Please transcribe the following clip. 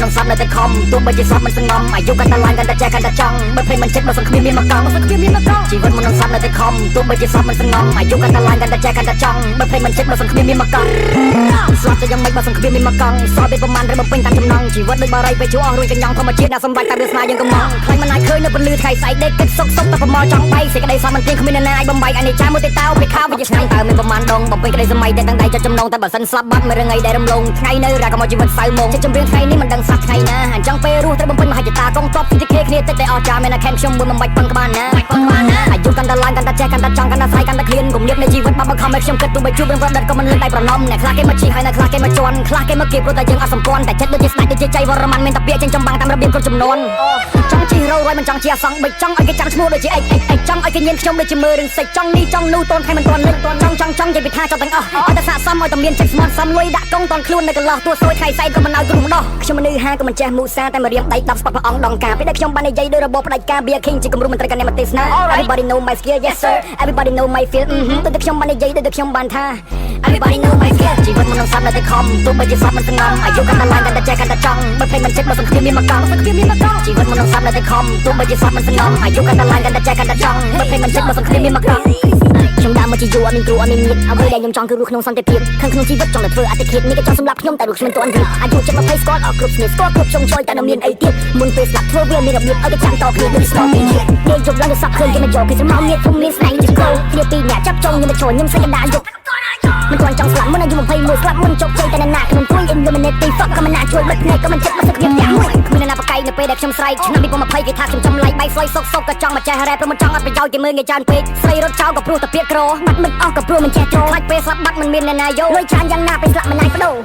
នឹងសាប់នៅតែខំទោះបីជាសាប់មិនសងំអាយុកាន់តែឡើងកាន់តែចែកកាន់តែចង់បើភ្លេចមិនចិត្តបើសង្គ្រាមមានមកកង់ជីវិតមុននឹងសាប់នៅតែខំទោះបីជាសាប់មិនសងំអាយុកាន់តែឡើងកាន់តែចែកកាន់តែចង់បើភ្លេចមិនចិត្តបើសង្គ្រាមមានមកកង់ស្លាប់តែយ៉ាងម៉េចបើសង្គ្រាមមានមកកង់សល់ពេលប្រមាណឬបំពេញតាមចំណងជីវិតដូចបារីពេលជួអស់រួចកញ្ញងធម្មជាតិអ្នកសម្បត្តិតែវាស្នាយើងកំងខ្លាញ់មិនអាចឃើញនៅពលឺថ្ងៃស្អែកដេកគិតសុកសុកតែប្រមល់ចង់bayសេចក្តីសោះមិនទៀងគ្មានអ្នកណាអាចបំបីអានេះចាមួយទេតើពេលខោវាឆ្ងាញ់តើមានប្រមាណដងបំពេញក្តីសម័យតែទាំងដៃចិត្តចំណងតែបើសិនស្លាប់បាត់មួយរងៃដែលរំលងថ្ងៃនៅរកមកជីវិតសៅមកចិត្តចម្រៀងថ្ងៃនេះមិនដឹងសោះថ្ងៃណាអញ្ចឹងពេលរស់ត្រូវបំពេញមហិច្ឆតាកងទ័ពពីគេគ្នាតិចតែអស់ចាមានតែខែខ្ញុំមួយមិនបាច់ប៉ុនក្បាលណាអាយុកាន់តែឡើងកាន់តែចេះកាន់តែចង់កាន់តែស្អែកកាន់តែឃ្លានគំនិតនៃជីវិតបាក់បង្ខំឲ្យខ្ញុំគិតទោះបីជួបរឿងប្រឌិតក៏មិនលឿនដៃប្រណំអ្នកខ្លះគេមកជីហើយអ្នកខ្លះគេមកជន់ខ្លះគេមកគៀបព្រោះតែយើងអត់សម្ព័ន្ធតែចិត្តដូចជាស្ដេចដូចជាចៃវរ្ម័នមានតែពាក្យចេញចំបាំងតាមរបៀបគ្រប់ចំនួនចង់ជីរោរយមិនចង់ជាអសង្ឃបិចចង់ឲ្យគេចាំឈ្មោះដូចជាអិចចង់ឲ្យគេញៀនខ្ញុំដូចជាមើលរឿងសេចចង់នេះចង់នោះតូនខែមិនទាន់លិចចង់និយាយពីថាចង់ទាំងអស់ឲ្យតែស័កសមឲ្យតែមានចិត្តស្មត់សមលុយដាក់កងតន់ខ្លួននៅកន្លោះទួសួយថ្ងៃស្អែកក៏មិនឲ្យគ្រោះម្ដោះខ្ញុំមនុស្សហាក៏មិនចេះមូសាតែមករៀមដៃ10ស្ពត់ព្រះអង្គដងការពេលដែលខ្ញុំបាននិយាយដោយរបបផ្ដាច់ការ Be a King ជាគំរូមន្ត្រីកណ្ដាលទេសនា Everybody know my skill yes sir Everybody know my feel ទៅតែខ្ញុំបាននិយាយដោយតែខ្ញុំបានថា Everybody know my skill ជីវិតមិននឹងសាប់នៅតែខំទោះបីជាសាប់មិនសងំអាយុកាន់តែឡើងកាន់តែចេះកាន់តែចង់បើភ្លេចមិនចិត្តបើសង្គ្រាមមានមកកង់ជីវិតមិននឹងសាប់នៅតែខំទោះបីជាសាប់មិនសងំអាយុកាន់តែឡើងកាន់តែចេះកាន់តែចង់បើភ្លេចមិនចិត្តបើសង្គ្រាមមានមកកង់ខ្ញុំដើរមកជាយូរអត់មានគ្រូអត់មានញាតិអ្វីដែលខ្ញុំចង់គឺរស់ក្នុងសន្តិភាពខាងក្នុងជីវិតចង់តែធ្វើអតិថិនេះក៏ចង់សម្រាប់ខ្ញុំតែរស់គ្មានទាន់រៀបអាយុចិត្ត20ស្គាល់អស់គ្រប់ស្នេហ៍ស្គាល់គ្រប់ចុងចុយតែនៅមានអីទៀតមុនពេលស្លាប់ធ្វើវាមានរបៀបឲ្យគេចាំតគ្នាដូចស្គាល់ពីនេះយើងជប់ឡើងទៅសក់ឃើញគេមកយកគេស្រមោលមានធំមានស្នែងជាគោគ្នាពីរអ្នកចាប់ចុងខ្ញុំមកចូលខ្ញុំសេចក្ដីយកមិនទាន់ចង់ស្លាប់មុនអាយុ21ស្លាប់មុនជោគជ័យតែអ្នកណាខ្ញុំជួយ eliminate fuck ក៏មិនណាជួយបិទភ្នែកក៏មិនចិត្តមកសក្តិយ៉ាងមួយគ្មានអ្នកណាប្រកែកនៅពេលដែលខ្ញុំស្រែកឆ្នាំ2020គេថាខ្ញុំចំឡៃបាយស្លុយសុកក៏ចង់មកចេះរ៉េបព្រោះមិនចង់អត់ប្រយោជន៍គេមើលងាយច្រើនពេកស្រីរត់ចោលក៏ព្រោះតែពាក្យក្របាត់មិនអស់ក៏ព្រោះមិនចេះចូលខ្លាចពេលស្លាប់បាត់មិនមានអ្នកណាយកលុយច្រើនយ៉ាងណាពេលស្លាប់មិនណាយបដូរ